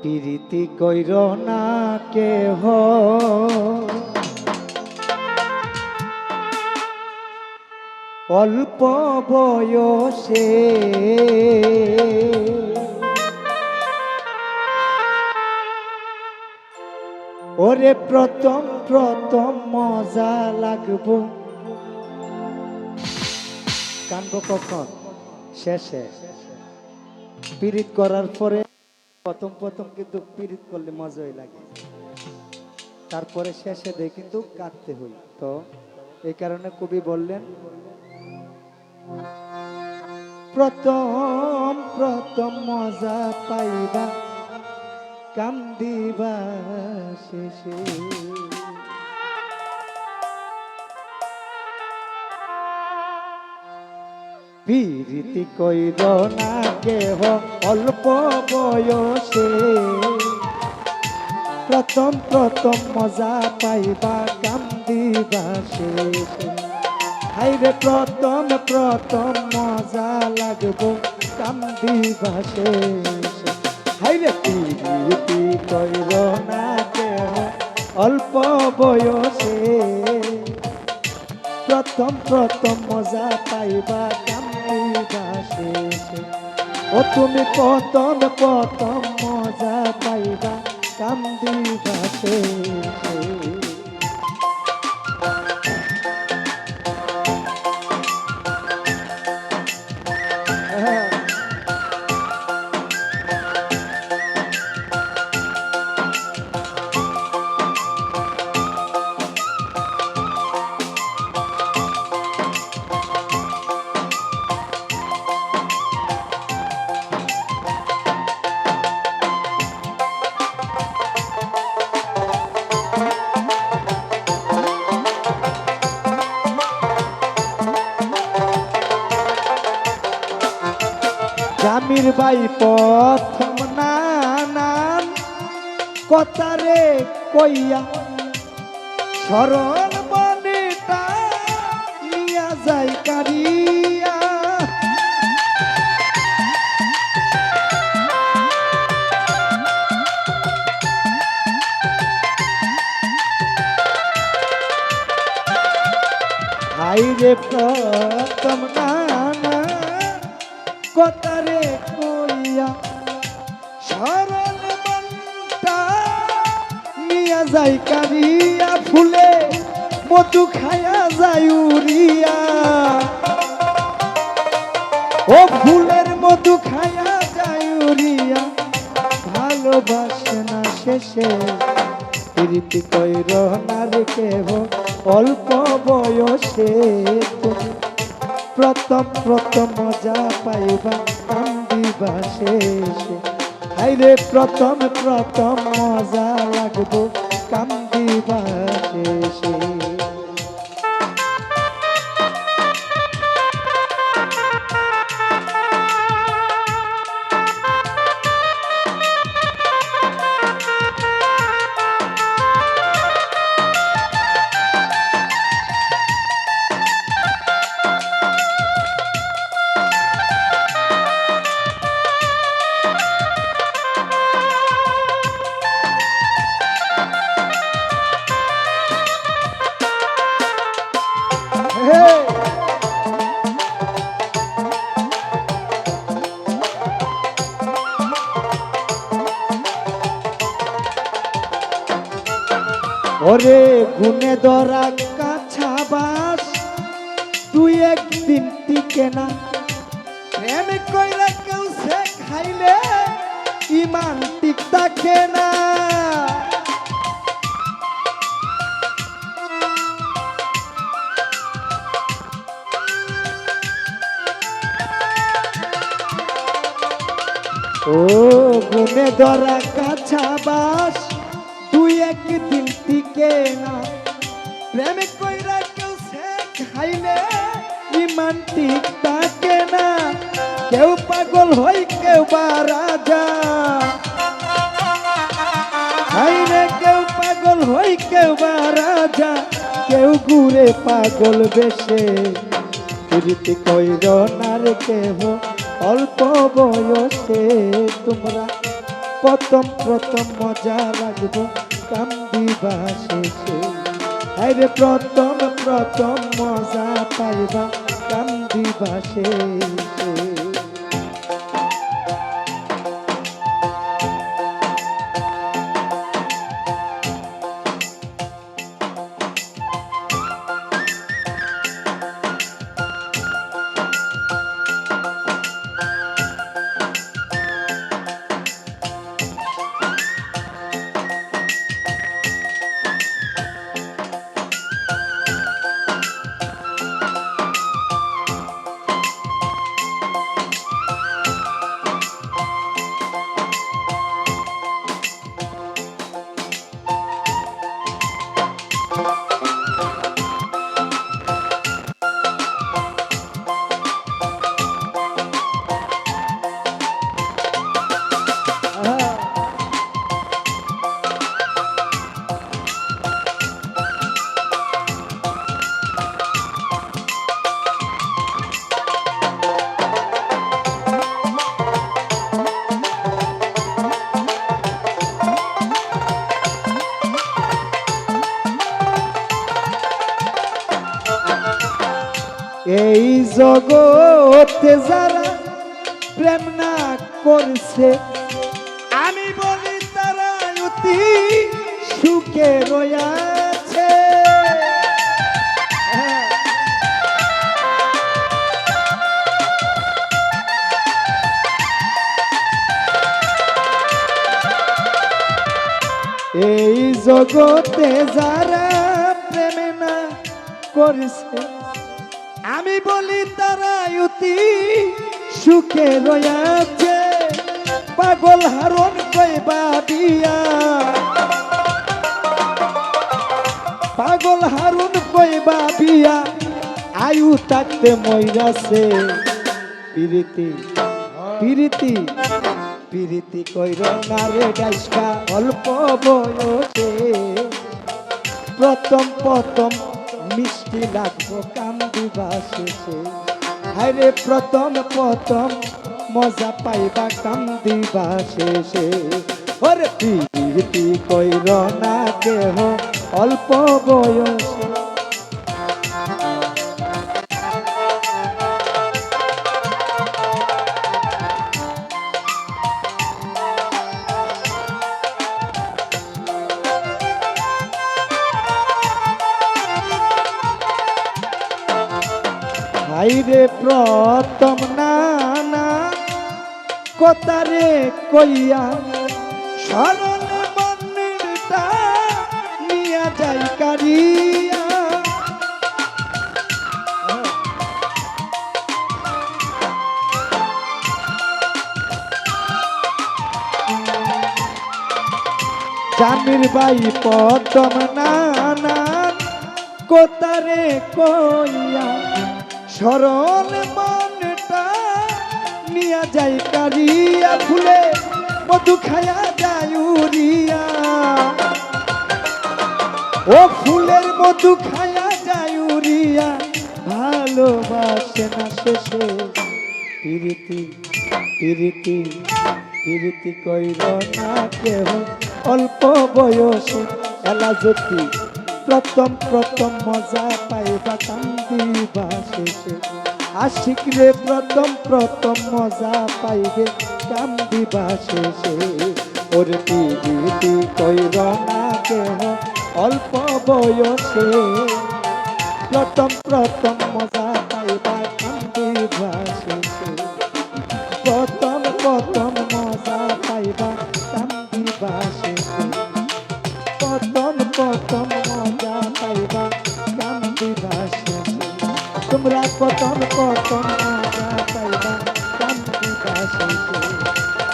প্রীতি কইর না কেহ অল্প বয়সে ওরে প্রথম প্রথম মজা লাগবো কানবো কখন শেষে পীড়িত করার পরে প্রথম প্রথম কিন্তু পীড়িত করলে মজাই লাগে তারপরে শেষে দিয়ে কিন্তু কাঁদতে হই তো এই কারণে কবি বললেন প্রথম প্রথম মজা পাইবা কান্দিবা শেষে প্রীতি কইর না কেহ অল্প বয়সে প্রথম প্রথম মজা পাইবা কান্দিবা শেষে হাইরে প্রথম প্রথম মজা লাগবো কান্দিবা শেষে হাইরে প্রীতি কইর না কেহ অল্প বয়সে প্রথম প্রথম মজা পাইবা কান্দিবা শেষে ও তুমি প্রথম প্রথম মজা পাইবা কান্দিবা শেষে জামির বাই প্রথম নানান কথারে কইয়া শরণ মনেটা নিয়া যাই কারিয়া হাইরে প্রথম নানা কথারে কইয়া সরল মনটা নিয়া যাই কারিয়া ফুলে মধু খায়া যাই উড়িয়া ও ফুলের মধু খায়া যাই উড়িয়া ভালোবাসে না শেষে প্রীতি কইর না রে কেহ অল্প বয়সে তুমি প্রথম প্রথম মজা পাইবা কান্দিবা শেষে হাইরে প্রথম প্রথম মজা লাগবো কান্দিবা শেষে ওরে গুনে ধরা কাছা বাস তুই একদিন টিকে না প্রেম কইরা কেউ সে খাইলে ইমান টিক থাকে না ও গুনে ধরা কাছা বাস তুই একদিন টিকে না প্রেম কইরা কেউ সে খাইলে ইমান ঠিক থাকে না কেউ পাগল হই কেউ বা রাজা হাইরে কেউ পাগল হই কেউ বা রাজা কেউ ঘুরে পাগল বেশে প্রীতি কইর না রে কেহ অল্প বয়সে তোমরা প্রথম প্রথম মজা লাগবো কান্দিবা শেষে আরে প্রথম প্রথম মজা পাইবা কান্দিবা শেষে এই জগতে যারা প্রেম না করছে আমি বলি তারা অতি সুখে রয়েছে এই জগতে যারা প্রেম না করছে আমি বলি তারা অতি সুখে রয়েছে পাগল হারণ কইবা দিয়া পাগল হারণ কইবা বিয়া আয়ু থাকতে মইরাছে পিরিতি পিরিতি পিরিতি কইর না রে গাইসকা অল্প বয়সে প্রথম প্রথম মিষ্টি লাগবো কান্দিবা শেষে আরে প্রথম প্রথম মজা পাইবা কান্দিবা শেষে ওরে প্রীতি কইর না কেহ অল্প বয়সে আইরে প্রথম নানা কথারে কইয়া সরল মনটা নিয়া যাই কারিয়া জামির ভাই প্রথম নানা কথারে কইয়া সরল মনটা নিয়া যাই কারিয়া ফুলে মধু খায়া যায় উড়িয়া ও ফুলের মধু খায়া যায় উড়িয়া ভালোবাসে না শেষে প্রীতি প্রীতি প্রীতি কইর না কেহ অল্প বয়সে এলা জ্যোতি প্রথম প্রথম মজা পাইবা কান্দিবা শেষে আশিক রে প্রথম প্রথম মজা পাইবে কান্দিবা শেষে ওর প্রীতি কইর না কেহ অল্প বয়সে প্রথম প্রথম মজা পাইবা কান্দিবা শেষে প্রথম প্রথম মজা পাইবা কান্দিবা শেষে প্রথম প্রথম মজা পাইবা কান্দিবা শেষে তোমরা প্রথম প্রথম মজা পাইবা কান্দিবা শেষে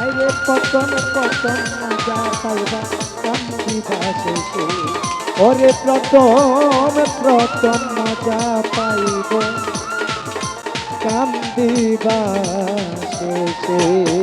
আরে প্রথম প্রথম মজা পাইবা কান্দিবা শেষে ওরে প্রথম প্রথম মজা পাইব কান্দিবা শেষে।